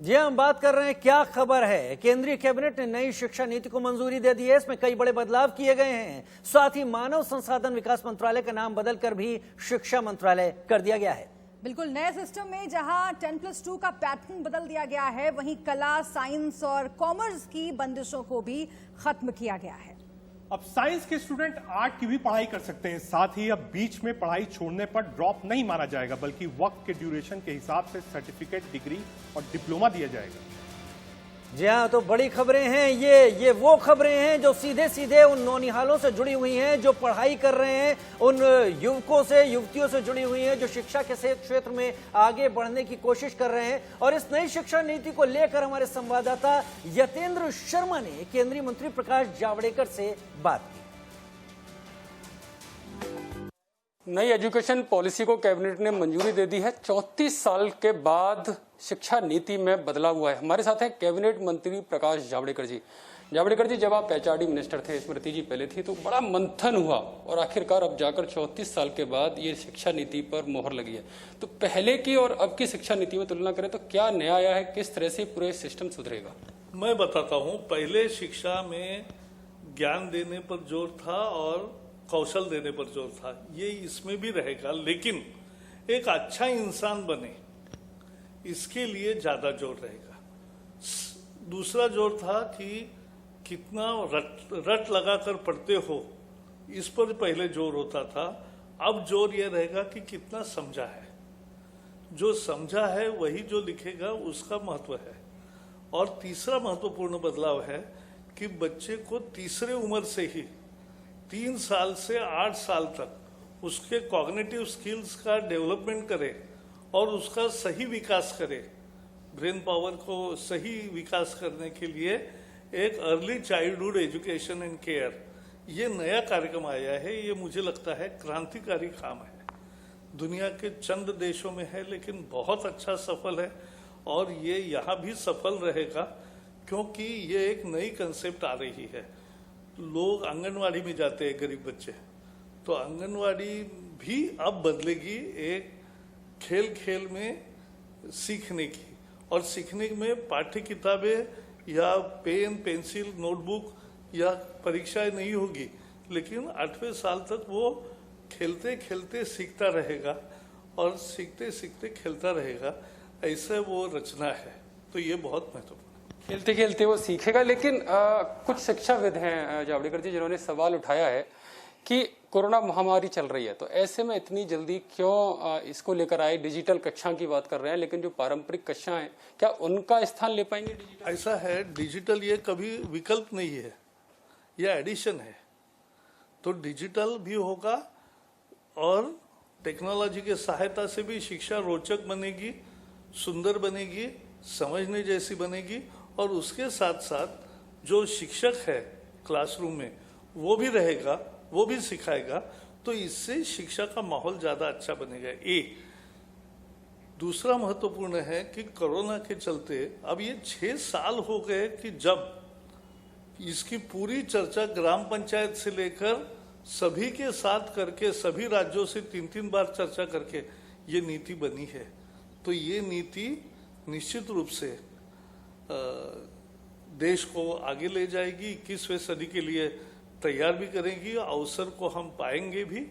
जी हम बात कर रहे हैं क्या खबर है। केंद्रीय कैबिनेट ने नई शिक्षा नीति को मंजूरी दे दी है। इसमें कई बड़े बदलाव किए गए हैं। साथ ही मानव संसाधन विकास मंत्रालय का नाम बदलकर भी शिक्षा मंत्रालय कर दिया गया है। बिल्कुल नए सिस्टम में जहां 10+2 का पैटर्न बदल दिया गया है, वहीं कला, साइंस और कॉमर्स की बंदिशों को भी खत्म किया गया है। अब साइंस के स्टूडेंट आर्ट की भी पढ़ाई कर सकते हैं। साथ ही अब बीच में पढ़ाई छोड़ने पर ड्रॉप नहीं माना जाएगा, बल्कि वक्त के ड्यूरेशन के हिसाब से सर्टिफिकेट, डिग्री और डिप्लोमा दिया जाएगा। जी हाँ, तो बड़ी खबरें हैं। ये वो खबरें हैं जो सीधे सीधे उन नौनिहालों से जुड़ी हुई हैं जो पढ़ाई कर रहे हैं, उन युवकों से, युवतियों से जुड़ी हुई हैं जो शिक्षा के क्षेत्र में आगे बढ़ने की कोशिश कर रहे हैं। और इस नई शिक्षा नीति को लेकर हमारे संवाददाता यतेंद्र शर्मा ने केंद्रीय मंत्री प्रकाश जावड़ेकर से बात की। नई एजुकेशन पॉलिसी को कैबिनेट ने मंजूरी दे दी है। 34 साल के बाद शिक्षा नीति में बदलाव हुआ है। हमारे साथ हैं कैबिनेट मंत्री प्रकाश जावड़ेकर जी। जावड़ेकर जी, जब आप एचआरडी मिनिस्टर थे, स्मृति जी पहले थी, तो बड़ा मंथन हुआ और आखिरकार अब जाकर 34 साल के बाद ये शिक्षा नीति पर मोहर लगी है। तो पहले की और अब की शिक्षा नीति में तुलना करें तो क्या नया आया है, किस तरह से पूरे सिस्टम सुधरेगा? मैं बताता हूँ। पहले शिक्षा में ज्ञान देने पर जोर था और कौशल देने पर जोर था। ये इसमें भी रहेगा, लेकिन एक अच्छा इंसान बने इसके लिए ज्यादा जोर रहेगा। दूसरा जोर था कि कितना रट लगाकर पढ़ते हो, इस पर पहले जोर होता था। अब जोर यह रहेगा कि कितना समझा है। जो समझा है वही जो लिखेगा, उसका महत्व है। और तीसरा महत्वपूर्ण बदलाव है कि बच्चे को तीसरे उम्र से ही 3 साल से 8 साल तक उसके कॉग्निटिव स्किल्स का डेवलपमेंट करे और उसका सही विकास करे। ब्रेन पावर को सही विकास करने के लिए एक early childhood education and care, ये नया कार्यक्रम आया है। ये मुझे लगता है क्रांतिकारी काम है। दुनिया के चंद देशों में है, लेकिन बहुत अच्छा सफल है और ये यहाँ भी सफल रहेगा, क्योंकि ये एक नई कंसेप्ट आ रही है। लोग आंगनवाड़ी में जाते हैं, गरीब बच्चे, तो आंगनवाड़ी भी अब बदलेगी एक खेल खेल में सीखने की। और सीखने में पाठ्य किताबें या पेन, पेंसिल, नोटबुक या परीक्षाएं नहीं होगी, लेकिन 8वें साल तक वो खेलते खेलते सीखता रहेगा और सीखते सीखते खेलता रहेगा। ऐसा वो रचना है। तो ये बहुत महत्वपूर्ण। खेलते खेलते वो सीखेगा। लेकिन कुछ शिक्षाविद हैं जावड़ेकर जी, जिन्होंने सवाल उठाया है कि कोरोना महामारी चल रही है, तो ऐसे में इतनी जल्दी क्यों इसको लेकर आए? डिजिटल कक्षा की बात कर रहे हैं, लेकिन जो पारंपरिक कक्षा हैं, क्या उनका स्थान ले पाएंगे डिजिटल? ऐसा है, डिजिटल ये कभी विकल्प नहीं है, यह एडिशन है। तो डिजिटल भी होगा और टेक्नोलॉजी के सहायता से भी शिक्षा रोचक बनेगी, सुंदर बनेगी, समझने जैसी बनेगी। और उसके साथ साथ जो शिक्षक है क्लासरूम में वो भी रहेगा, वो भी सिखाएगा। तो इससे शिक्षा का माहौल ज्यादा अच्छा बनेगा। दूसरा महत्वपूर्ण है कि कोरोना के चलते अब ये 6 साल हो गए कि जब इसकी पूरी चर्चा ग्राम पंचायत से लेकर सभी के साथ करके, सभी राज्यों से 3-3 बार चर्चा करके ये नीति बनी है। तो ये नीति निश्चित रूप से देश को आगे ले जाएगी, 21वीं सदी के लिए तैयार भी करेगी। अवसर को हम पाएंगे भी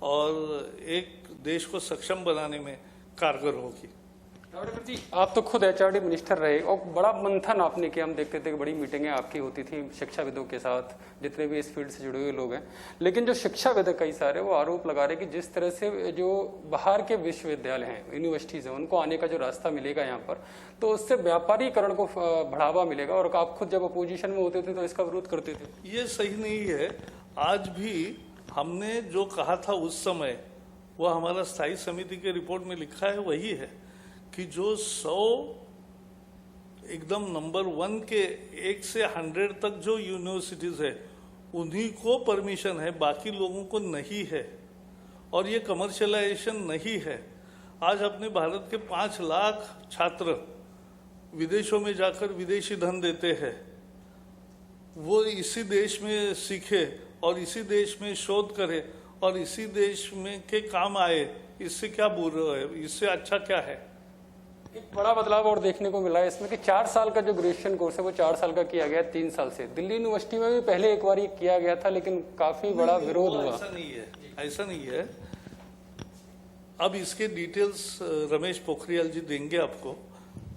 और एक देश को सक्षम बनाने में कारगर होगी। जावड़ेकर जी, आप तो खुद एचआरडी मिनिस्टर रहे और बड़ा मंथन आपने किया। हम देखते थे कि बड़ी मीटिंगें आपकी होती थी शिक्षाविदों के साथ, जितने भी इस फील्ड से जुड़े हुए लोग हैं। लेकिन जो शिक्षाविद कई सारे वो आरोप लगा रहे कि जिस तरह से जो बाहर के विश्वविद्यालय हैं, यूनिवर्सिटीज हैं, उनको आने का जो रास्ता मिलेगा यहाँ पर, तो उससे व्यापारीकरण को बढ़ावा मिलेगा। और आप खुद जब अपोजिशन में होते थे तो इसका विरोध करते थे। ये सही नहीं है। आज भी हमने जो कहा था उस समय, वो हमारा स्थायी समिति के रिपोर्ट में लिखा है, वही है कि जो 100 एकदम नंबर 1 के 1 से 100 तक जो यूनिवर्सिटीज है उन्हीं को परमिशन है, बाकी लोगों को नहीं है। और ये कमर्शियलाइजेशन नहीं है। आज अपने भारत के 5 लाख छात्र विदेशों में जाकर विदेशी धन देते हैं, वो इसी देश में सीखे और इसी देश में शोध करे और इसी देश में के काम आए। इससे क्या बुरा है? इससे अच्छा क्या है? एक बड़ा बदलाव और देखने को मिला है इसमें कि 4 साल का जो ग्रेजुएशन कोर्स है वो 4 साल का किया गया 3 साल से। दिल्ली यूनिवर्सिटी में भी पहले एक बार ये किया गया था, लेकिन काफी बड़ा विरोध हुआ। ऐसा नहीं है, ऐसा नहीं है। अब इसके डिटेल्स रमेश पोखरियाल जी देंगे आपको,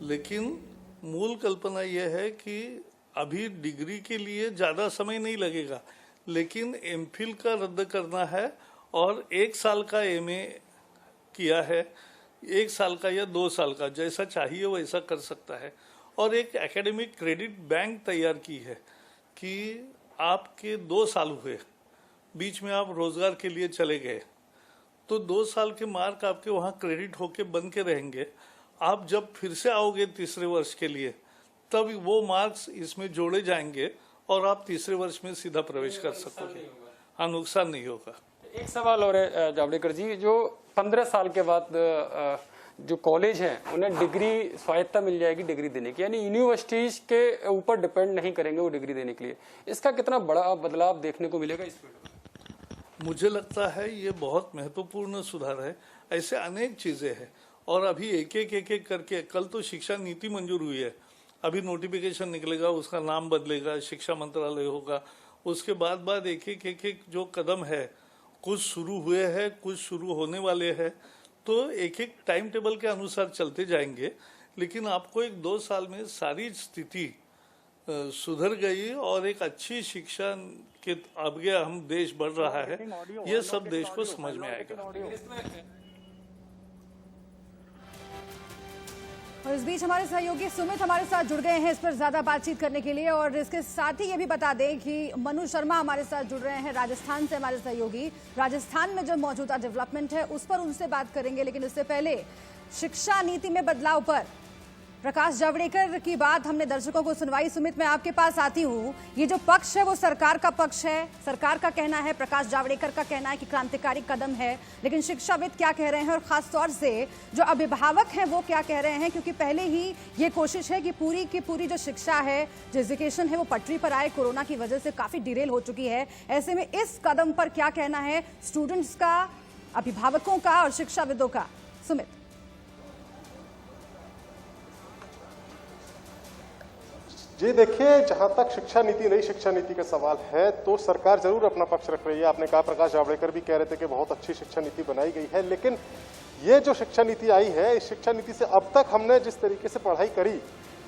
लेकिन मूल कल्पना यह है कि अभी डिग्री के लिए ज्यादा समय नहीं लगेगा, लेकिन एमफिल का रद्द करना है और 1 साल का एमए किया है, 1 साल का या 2 साल का, जैसा चाहिए वैसा कर सकता है। और एक एकेडमिक क्रेडिट बैंक तैयार की है कि आपके 2 साल हुए, बीच में आप रोजगार के लिए चले गए, तो 2 साल के मार्क आपके वहाँ क्रेडिट होके बन के रहेंगे। आप जब फिर से आओगे तीसरे वर्ष के लिए, तब वो मार्क्स इसमें जोड़े जाएंगे और आप तीसरे वर्ष में सीधा प्रवेश कर सकोगे। हाँ, नुकसान नहीं होगा। एक सवाल और है जावड़ेकर जी, जो 15 साल के बाद जो कॉलेज हैं उन्हें डिग्री स्वायत्ता मिल जाएगी डिग्री देने की, यानी यूनिवर्सिटीज के ऊपर डिपेंड नहीं करेंगे वो डिग्री देने के लिए, इसका कितना बड़ा बदलाव देखने को मिलेगा इस फील्ड में? मुझे लगता है ये बहुत महत्वपूर्ण सुधार है। ऐसे अनेक चीजें हैं और अभी एक एक करके, कल तो शिक्षा नीति मंजूर हुई है, अभी नोटिफिकेशन निकलेगा, उसका नाम बदलेगा, शिक्षा मंत्रालय होगा, उसके बाद एक जो कदम है, कुछ शुरू हुए हैं, कुछ शुरू होने वाले हैं, तो एक टाइम टेबल के अनुसार चलते जाएंगे। लेकिन आपको 1-2 साल में सारी स्थिति सुधर गई और एक अच्छी शिक्षा के आगे हम देश बढ़ रहा है, ये सब देश को समझ में आएगा। और इस बीच हमारे सहयोगी सुमित हमारे साथ जुड़ गए हैं इस पर ज्यादा बातचीत करने के लिए, और इसके साथ ही ये भी बता दें कि मनु शर्मा हमारे साथ जुड़ रहे हैं राजस्थान से, हमारे सहयोगी। राजस्थान में जो मौजूदा डेवलपमेंट है उस पर उनसे बात करेंगे, लेकिन इससे पहले शिक्षा नीति में बदलाव पर प्रकाश जावड़ेकर की बात हमने दर्शकों को सुनवाई। सुमित, मैं आपके पास आती हूँ। ये जो पक्ष है वो सरकार का पक्ष है, सरकार का कहना है, प्रकाश जावड़ेकर का कहना है कि क्रांतिकारी कदम है, लेकिन शिक्षाविद क्या कह रहे हैं और खास तौर से जो अभिभावक हैं वो क्या कह रहे हैं? क्योंकि पहले ही ये कोशिश है कि पूरी की पूरी जो शिक्षा है, जो एजुकेशन है, वो पटरी पर आए, कोरोना की वजह से काफी डिरेल हो चुकी है। ऐसे में इस कदम पर क्या कहना है स्टूडेंट्स का, अभिभावकों का और शिक्षाविदों का? सुमित। जी देखिए, जहां तक शिक्षा नीति, नई शिक्षा नीति का सवाल है, तो सरकार जरूर अपना पक्ष रख रही है। आपने कहा, प्रकाश जावड़ेकर भी कह रहे थे कि बहुत अच्छी शिक्षा नीति बनाई गई है, लेकिन ये जो शिक्षा नीति आई है, इस शिक्षा नीति से अब तक हमने जिस तरीके से पढ़ाई करी,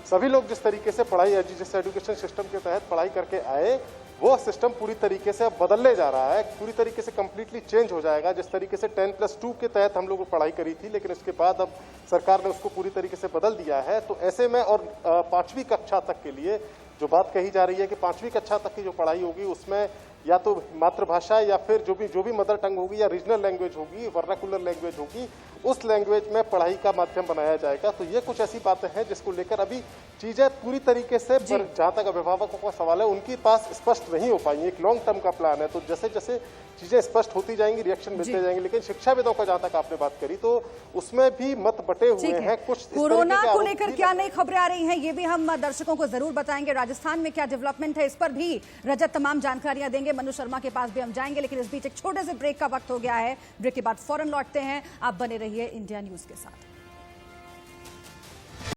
सभी लोग जिस तरीके से पढ़ाई, जिस एजुकेशन सिस्टम के तहत पढ़ाई करके आए, वो सिस्टम पूरी तरीके से अब बदलने जा रहा है, पूरी तरीके से कंप्लीटली चेंज हो जाएगा। जिस तरीके से 10+2 के तहत हम लोग पढ़ाई करी थी, लेकिन उसके बाद अब सरकार ने उसको पूरी तरीके से बदल दिया है। तो ऐसे में, और 5वीं कक्षा तक के लिए जो बात कही जा रही है कि 5वीं कक्षा तक की जो पढ़ाई होगी उसमें या तो मातृभाषा या फिर जो भी मदर टंग होगी या रीजनल लैंग्वेज होगी, वर्नाकुलर लैंग्वेज होगी, उस लैंग्वेज में पढ़ाई का माध्यम बनाया जाएगा। तो ये कुछ ऐसी बातें हैं जिसको लेकर अभी चीजें पूरी तरीके से, जहां तक अभिभावकों का सवाल है, उनके पास स्पष्ट नहीं हो पाई। एक लॉन्ग टर्म का प्लान है, तो जैसे जैसे चीजें स्पष्ट होती जाएंगी, रिएक्शन मिलते जाएंगे। लेकिन शिक्षाविदों का जहां तक आपने बात करी, तो उसमें भी मत बटे हुए हैं। कुछ कोरोना को लेकर क्या नई खबरें आ रही हैं, ये भी हम दर्शकों को जरूर बताएंगे। राजस्थान में क्या डेवलपमेंट है, इस पर भी रजत तमाम जानकारियां देंगे। मनु शर्मा के पास भी हम जाएंगे, लेकिन इस बीच एक छोटे से ब्रेक का वक्त हो गया है। ब्रेक के बाद फौरन लौटते हैं। आप बने रहिए इंडिया न्यूज के साथ।